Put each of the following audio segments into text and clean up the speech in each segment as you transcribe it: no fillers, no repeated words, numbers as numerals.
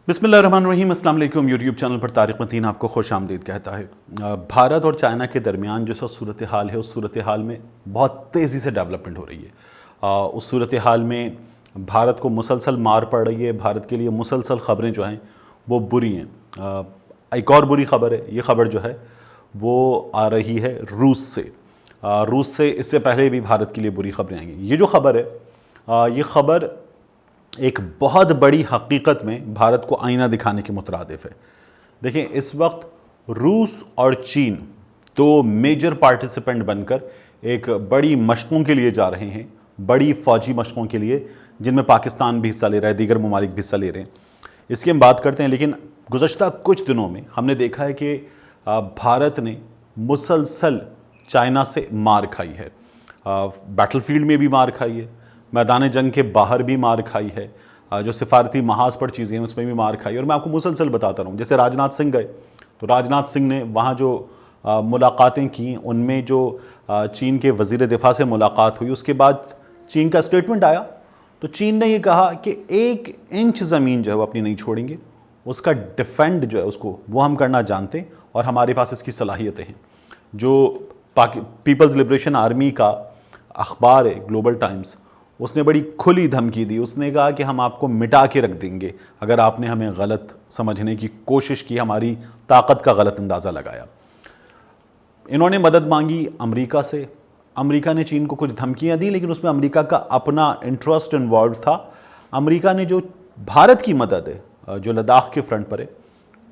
बिस्मिल्लाहिर्रहमानिर्रहीम। अस्सलाम वालेकुम। यूट्यूब चैनल पर तारिक मतीन आपको खुश आमदीद कहता है। भारत और चाइना के दरमियान जो सूरत हाल है, उस सूरत हाल में बहुत तेज़ी से डेवलपमेंट हो रही है। उस सूरत हाल में भारत को मुसलसल मार पड़ रही है। भारत के लिए मुसलसल ख़बरें जो हैं वो बुरी हैं। एक और बुरी ख़बर है, ये ख़बर जो है वो आ रही है रूस से। रूस से इससे पहले भी भारत के लिए बुरी ख़बरें आएंगी। ये जो ख़बर है, ये ख़बर एक बहुत बड़ी हकीकत में भारत को आईना दिखाने के मुतरादिफ है। देखें, इस वक्त रूस और चीन दो मेजर पार्टिसिपेंट बनकर एक बड़ी मशकों के लिए जा रहे हैं, बड़ी फ़ौजी मशकों के लिए, जिनमें पाकिस्तान भी हिस्सा ले रहा है, दीगर ममालिक भी हिस्सा ले रहे हैं। इसकी हम बात करते हैं। लेकिन गुज़श्ता कुछ दिनों में हमने देखा है कि भारत ने मुसलसल चाइना से मार खाई है। बैटलफील्ड में भी मार खाई है, मैदान जंग के बाहर भी मार खाई है, जो सिफारती महाज पर चीज़ें हैं उसमें भी मार खाई है। और मैं आपको मुसलसल बताता रहूँ, जैसे राजनाथ सिंह गए तो राजनाथ सिंह ने वहाँ जो मुलाकातें की, उनमें जो चीन के वज़ीर दिफा से मुलाकात हुई, उसके बाद चीन का स्टेटमेंट आया तो चीन ने ये कहा कि 1 इंच ज़मीन जो है वो अपनी नहीं छोड़ेंगे, उसका डिफेंड जो है उसको वो हम करना जानते हैं और हमारे पास इसकी सलाहियतें हैं। जो पीपल्स लिबरेशन आर्मी का अखबार है ग्लोबल टाइम्स, उसने बड़ी खुली धमकी दी। उसने कहा कि हम आपको मिटा के रख देंगे अगर आपने हमें गलत समझने की कोशिश की, हमारी ताकत का गलत अंदाज़ा लगाया। इन्होंने मदद मांगी अमेरिका से। अमेरिका ने चीन को कुछ धमकियां दी, लेकिन उसमें अमेरिका का अपना इंटरेस्ट इन्वॉल्व था। अमेरिका ने जो भारत की मदद है, जो लद्दाख के फ्रंट पर है,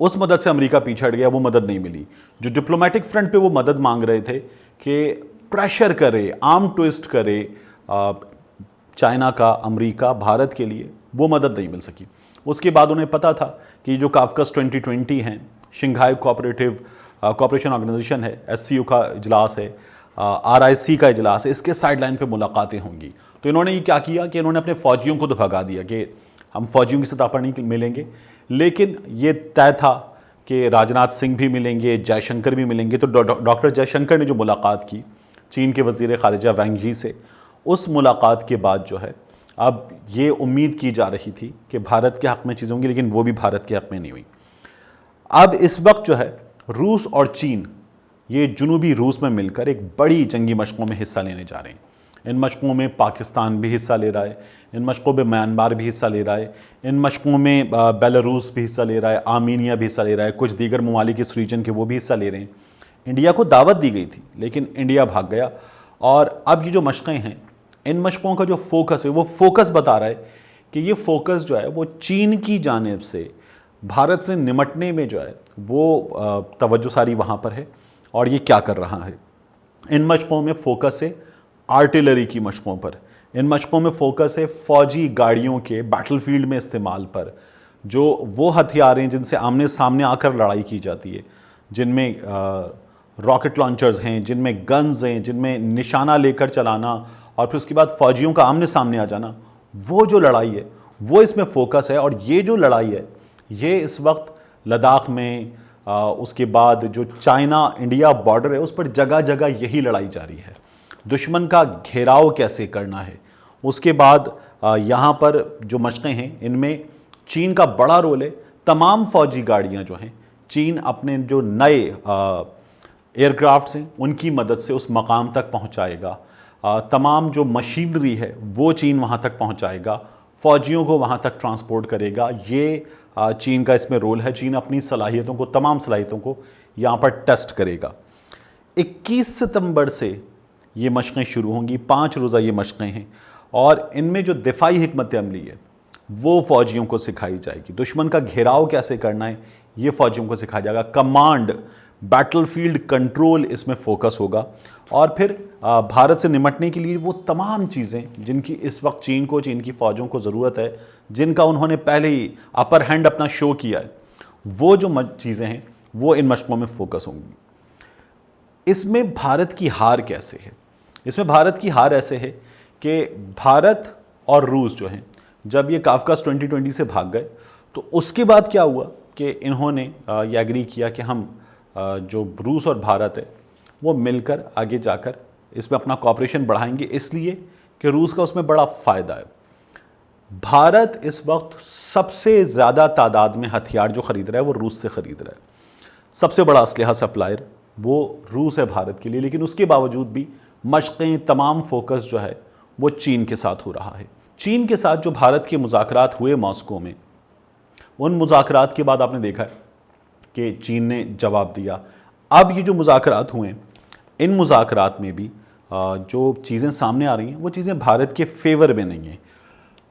उस मदद से अमेरिका पीछे हट गया, वो मदद नहीं मिली। जो डिप्लोमेटिक फ्रंट पे वो मदद मांग रहे थे कि प्रेशर करे, आर्म ट्विस्ट करे चाइना का अमेरिका भारत के लिए, वो मदद नहीं मिल सकी। उसके बाद उन्हें पता था कि जो काफकस 2020 हैं, शंघाई कोऑपरेशन ऑर्गेनाइजेशन है, SCO का इजलास है, RIC का इजलास है, इसके साइडलाइन पे मुलाकातें होंगी। तो इन्होंने ये क्या किया कि इन्होंने अपने फ़ौजियों को तो भगा दिया कि हम फ़ौजियों की सतह पर नहीं मिलेंगे। लेकिन ये तय था कि राजनाथ सिंह भी मिलेंगे, जयशंकर भी मिलेंगे। तो डॉक्टर जयशंकर ने जो मुलाकात की चीन के वज़ीर ख़ारिजा वांग यी से, उस मुलाकात के बाद जो है अब ये उम्मीद की जा रही थी कि भारत के हक़ में चीज़ें होंगी, लेकिन वो भी भारत के हक़ में नहीं हुई। अब इस वक्त जो है रूस और चीन ये जनूबी रूस में मिलकर एक बड़ी जंगी मशकों में हिस्सा लेने जा रहे हैं। इन मशकों में पाकिस्तान भी हिस्सा ले रहा है, इन मशकों में म्यांमार भी हिस्सा ले रहा है, इन मशकों में बेलारूस भी हिस्सा ले रहा है, आर्मीनिया भी हिस्सा ले रहा है, कुछ दीगर ममालिक इस रीजन के वो भी हिस्सा ले रहे हैं। इंडिया को दावत दी गई थी, लेकिन इंडिया भाग गया। और अब ये जो मशक़ें हैं, इन मशकों का जो फोकस है, वो फोकस बता रहा है कि ये फोकस जो है वो चीन की जानिब से भारत से निमटने में जो है वो तवज्जो सारी वहाँ पर है। और ये क्या कर रहा है, इन मशकों में फोकस है आर्टिलरी की मशकों पर, इन मशकों में फोकस है फ़ौजी गाड़ियों के बैटलफील्ड में इस्तेमाल पर, जो वो हथियार हैं जिनसे आमने सामने आकर लड़ाई की जाती है, जिनमें रॉकेट लॉन्चर्स हैं, जिनमें गन्स हैं, जिनमें निशाना लेकर चलाना और फिर उसके बाद फ़ौजियों का आमने सामने आ जाना, वो जो लड़ाई है वो इसमें फोकस है। और ये जो लड़ाई है ये इस वक्त लद्दाख में, उसके बाद जो चाइना इंडिया बॉर्डर है उस पर जगह जगह यही लड़ाई जारी है। दुश्मन का घेराव कैसे करना है, उसके बाद यहाँ पर जो मशक़ें हैं इनमें चीन का बड़ा रोल है। तमाम फ़ौजी गाड़ियाँ जो हैं चीन अपने जो नए एयरक्राफ्ट्स हैं उनकी मदद से उस मकाम तक पहुँचाएगा। तमाम जो मशीनरी है वो चीन वहाँ तक पहुँचाएगा, फ़ौजियों को वहाँ तक ट्रांसपोर्ट करेगा। ये चीन का इसमें रोल है। चीन अपनी सलाहियतों को, तमाम सलाहियतों को यहाँ पर टेस्ट करेगा। 21 सितंबर से ये मशक़ें शुरू होंगी, 5 रोज़ा ये मशक़ें हैं और इनमें जो दिफाई हिकमत अमली है वो फ़ौजियों को सिखाई जाएगी। दुश्मन का घेराव कैसे करना है ये फ़ौजियों को सिखाया जाएगा। कमांड, बैटलफील्ड कंट्रोल इसमें फोकस होगा। और फिर भारत से निमटने के लिए वो तमाम चीज़ें जिनकी इस वक्त चीन को, चीन की फ़ौजों को ज़रूरत है, जिनका उन्होंने पहले ही अपर हैंड अपना शो किया है, वो जो चीज़ें हैं वो इन मशकों में फोकस होंगी। इसमें भारत की हार कैसे है? इसमें भारत की हार ऐसे है कि भारत और रूस जो हैं, जब ये काफकस 2020 से भाग गए तो उसके बाद क्या हुआ कि इन्होंने ये एग्री किया कि हम जो रूस और भारत है वो मिलकर आगे जाकर इसमें अपना कॉपरेशन बढ़ाएंगे, इसलिए कि रूस का उसमें बड़ा फ़ायदा है। भारत इस वक्त सबसे ज़्यादा तादाद में हथियार जो ख़रीद रहा है वो रूस से ख़रीद रहा है। सबसे बड़ा असलहा सप्लायर वो रूस है भारत के लिए, लेकिन उसके बावजूद भी मशक़ें, तमाम फोकस जो है वो चीन के साथ हो रहा है। चीन के साथ जो भारत के मुज़ाकरात हुए मॉस्को में, उन मुज़ाकरात के बाद आपने देखा है कि चीन ने जवाब दिया। अब ये जो मुज़ाकरात हुए, इन मुज़ाकरात में भी जो चीज़ें सामने आ रही हैं वो चीज़ें भारत के फेवर में नहीं हैं।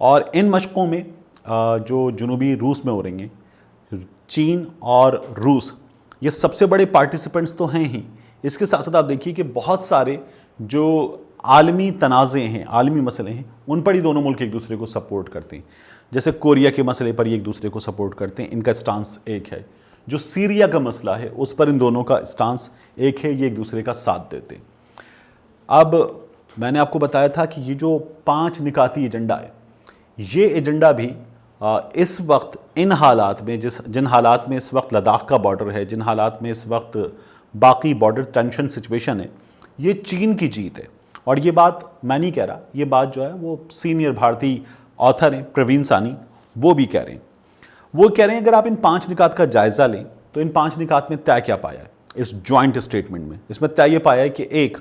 और इन मशक़ों में जो जनूबी रूस में हो रही हैं, चीन और रूस ये सबसे बड़े पार्टिसिपेंट्स तो हैं ही। इसके साथ साथ आप देखिए कि बहुत सारे जो आलमी तनाज़े हैं, आलमी मसले हैं, उन पर ही दोनों मुल्क एक दूसरे को सपोर्ट करते हैं। जैसे कोरिया के मसले पर ये एक दूसरे को सपोर्ट करते हैं, इनका स्टांस एक है। जो सीरिया का मसला है उस पर इन दोनों का स्टांस एक है, ये एक दूसरे का साथ देते हैं। अब मैंने आपको बताया था कि ये जो 5 निकाती एजेंडा है, ये एजेंडा भी इस वक्त इन हालात में, जिन हालात में इस वक्त लद्दाख का बॉर्डर है, जिन हालात में इस वक्त बाकी बॉर्डर टेंशन सिचुएशन है, ये चीन की जीत है। और ये बात मैं नहीं कह रहा, ये बात जो है वो सीनियर भारतीय ऑथर हैं प्रवीण सानी, वो भी कह रहे हैं। वो कह रहे हैं अगर आप इन 5 निकात का जायज़ा लें तो इन 5 निकात में तय क्या पाया है इस जॉइंट स्टेटमेंट में। इसमें तय ये पाया है कि एक,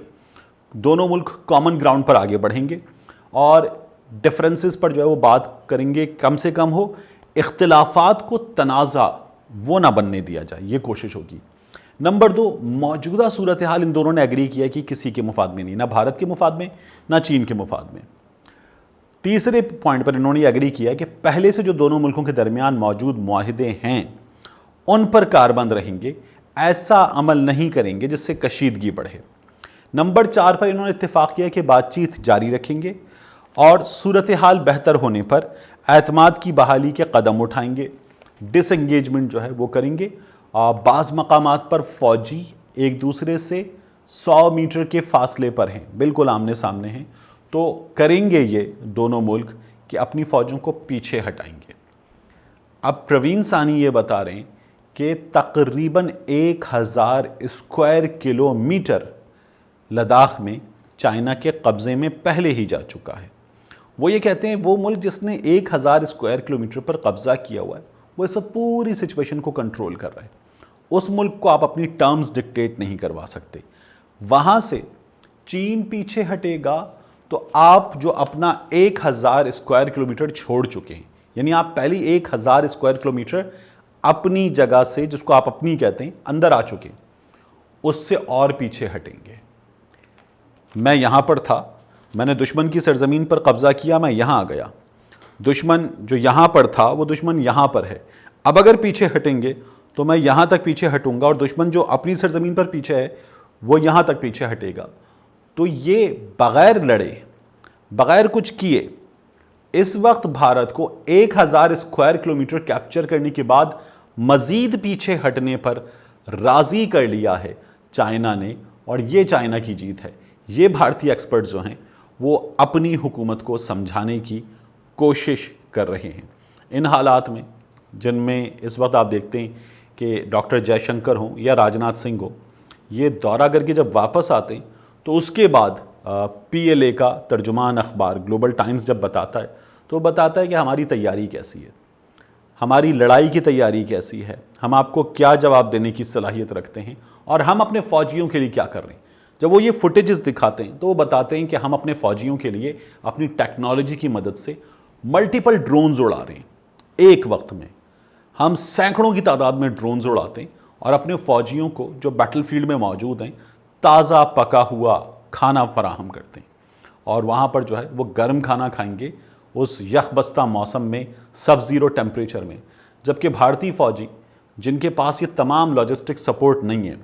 दोनों मुल्क कॉमन ग्राउंड पर आगे बढ़ेंगे और डिफरेंसेस पर जो है वो बात करेंगे, कम से कम हो, इख्तिलाफात को तनाज़ा वो ना बनने दिया जाए, ये कोशिश होगी। नंबर 2, मौजूदा सूरत हाल इन दोनों ने एग्री किया कि किसी के मुफाद में नहीं, ना भारत के मुफाद में ना चीन के मुफाद में। तीसरे पॉइंट पर इन्होंने एग्री किया कि पहले से जो दोनों मुल्कों के दरमियान मौजूद मुआहिदे हैं उन पर कारबंद रहेंगे, ऐसा अमल नहीं करेंगे जिससे कशीदगी बढ़े। नंबर 4 पर इन्होंने इत्तेफाक किया कि बातचीत जारी रखेंगे और सूरत हाल बेहतर होने पर एतमाद की बहाली के कदम उठाएंगे, डिसएंगेजमेंट जो है वो करेंगे। बाज़ मकामात पर फ़ौजी एक दूसरे से 100 मीटर के फासले पर हैं, बिल्कुल आमने सामने हैं, तो करेंगे ये दोनों मुल्क कि अपनी फ़ौजों को पीछे हटाएंगे। अब प्रवीण सानी ये बता रहे हैं कि तकरीबन 1000 स्क्वायर किलोमीटर लद्दाख में चाइना के कब्ज़े में पहले ही जा चुका है। वो ये कहते हैं वो मुल्क जिसने 1000 स्क्वायर किलोमीटर पर कब्ज़ा किया हुआ है वो इस वक्त पूरी सिचुएशन को कंट्रोल कर रहा है। उस मुल्क को आप अपनी टर्म्स डिक्टेट नहीं करवा सकते। वहाँ से चीन पीछे हटेगा तो आप जो अपना 1000 स्क्वायर किलोमीटर छोड़ चुके हैं, यानी आप पहले 1000 स्क्वायर किलोमीटर अपनी जगह से, जिसको आप अपनी कहते हैं, अंदर आ चुके हैं, उससे और पीछे हटेंगे। मैं यहाँ पर था, मैंने दुश्मन की सरजमीन पर कब्ज़ा किया, मैं यहाँ आ गया, दुश्मन जो यहाँ पर था वो दुश्मन यहाँ पर है। अब अगर पीछे हटेंगे तो मैं यहाँ तक पीछे हटूंगा और दुश्मन जो अपनी सरजमीन पर पीछे है वो यहाँ तक पीछे हटेगा। तो ये बग़ैर लड़े, बग़ैर कुछ किए, इस वक्त भारत को 1000 स्क्वायर किलोमीटर कैप्चर करने के बाद मज़ीद पीछे हटने पर राज़ी कर लिया है चाइना ने, और ये चाइना की जीत है। ये भारतीय एक्सपर्ट्स जो हैं वो अपनी हुकूमत को समझाने की कोशिश कर रहे हैं। इन हालात में जिनमें इस वक्त आप देखते हैं कि डॉक्टर जयशंकर हों या राजनाथ सिंह हो, ये दौरा करके जब वापस आते हैं तो उसके बाद PLA का तर्जुमान अखबार ग्लोबल टाइम्स जब बताता है तो बताता है कि हमारी तैयारी कैसी है, हमारी लड़ाई की तैयारी कैसी है, हम आपको क्या जवाब देने की सलाहियत रखते हैं और हम अपने फ़ौजियों के लिए क्या कर रहे हैं। जब वो ये फुटेजेस दिखाते हैं तो वो बताते हैं कि हम अपने फ़ौजियों के लिए अपनी टेक्नोलॉजी की मदद से मल्टीपल ड्रोन्स उड़ा रहे हैं। एक वक्त में हम सैकड़ों की तादाद में ड्रोन्स उड़ाते हैं और अपने फ़ौजियों को जो बैटलफील्ड में मौजूद हैं ताज़ा पका हुआ खाना फराहम करते हैं और वहाँ पर जो है वो गर्म खाना खाएंगे उस यखबस्ता मौसम में, सब ज़ीरो टेम्परेचर में। जबकि भारतीय फ़ौजी जिनके पास ये तमाम लॉजिस्टिक सपोर्ट नहीं है,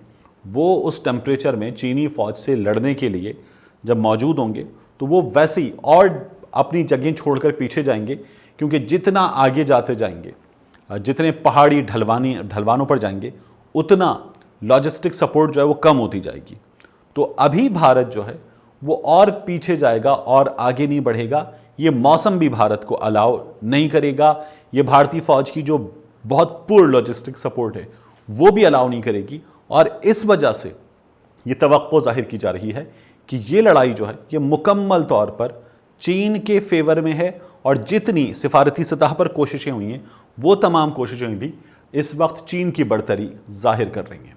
वो उस टेम्परेचर में चीनी फ़ौज से लड़ने के लिए जब मौजूद होंगे तो वो वैसे ही और अपनी जगह छोड़कर पीछे जाएंगे, क्योंकि जितना आगे जाते जाएंगे, जितने पहाड़ी ढलवानों पर जाएंगे, उतना लॉजिस्टिक सपोर्ट जो है वो कम होती जाएगी। तो अभी भारत जो है वो और पीछे जाएगा और आगे नहीं बढ़ेगा। ये मौसम भी भारत को अलाउ नहीं करेगा, ये भारतीय फ़ौज की जो बहुत पुअर लॉजिस्टिक सपोर्ट है वो भी अलाउ नहीं करेगी। और इस वजह से ये तवक्को ज़ाहिर की जा रही है कि ये लड़ाई जो है ये मुकम्मल तौर पर چین کے فیور میں ہے، اور جتنی سفارتی سطح پر کوششیں ہوئی ہیں وہ تمام کوششیں بھی اس وقت چین کی برتری ظاہر کر رہی ہیں۔